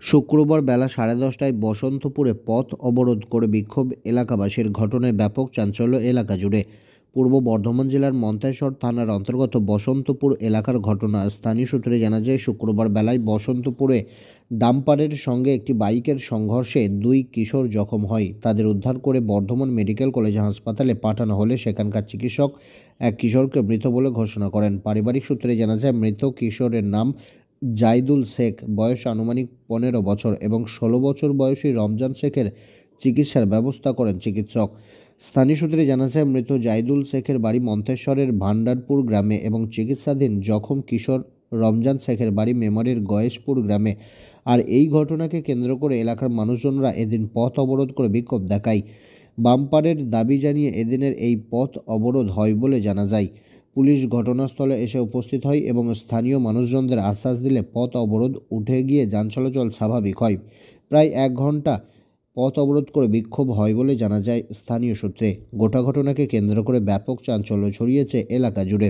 শুক্রবার বেলা 10:30টায় বসন্তপুরে পথ অবরোধ করে বিক্ষোভ এলাকাবাসীর। ঘটনায় ব্যাপক চাঞ্চল্য এলাকা জুড়ে। পূর্ব বর্ধমান জেলার মন্তেশ্বর থানার অন্তর্গত বসন্তপুর এলাকার ঘটনা। স্থানীয় সূত্রে জানা যায়, শুক্রবার বেলায় বসন্তপুরে ডাম্পারের সঙ্গে একটি বাইকের সংঘর্ষে দুই কিশোর জখম হয়। তাদের উদ্ধার করে বর্ধমান মেডিকেল কলেজ হাসপাতালে পাঠানো হলে সেখানকার চিকিৎসক এক কিশোরকে মৃত বলে ঘোষণা করেন। পারিবারিক সূত্রে জানা যায়, মৃত কিশোরের নাম জাইদুল শেখ, বয়স আনুমানিক 15 বছর এবং 16 বছর বয়সী রমজান শেখের চিকিৎসার ব্যবস্থা করেন চিকিৎসক। স্থানীয় সূত্রে জানা যায়, মৃত জাইদুল শেখের বাড়ি মন্তেশ্বরের ভান্ডারপুর গ্রামে এবং চিকিৎসাধীন জখম কিশোর রমজান শেখের বাড়ি মেমারির গয়েশপুর গ্রামে। আর এই ঘটনাকে কেন্দ্র করে এলাকার মানুষজনরা এদিন পথ অবরোধ করে বিক্ষোভ দেখায়। বাম্পারের দাবি জানিয়ে এদিনের এই পথ অবরোধ হয় বলে জানা যায়। পুলিশ ঘটনাস্থলে এসে উপস্থিত হয় এবং স্থানীয় মানুষজনদের আশ্বাস দিলে পথ অবরোধ উঠে গিয়ে যান চলাচল স্বাভাবিক হয়। প্রায় 1 ঘন্টা পথ অবরোধ করে বিক্ষোভ হয় বলে জানা যায় স্থানীয় সূত্রে। গোটা ঘটনাকে কেন্দ্র করে ব্যাপক চাঞ্চল্য ছড়িয়েছে এলাকা জুড়ে।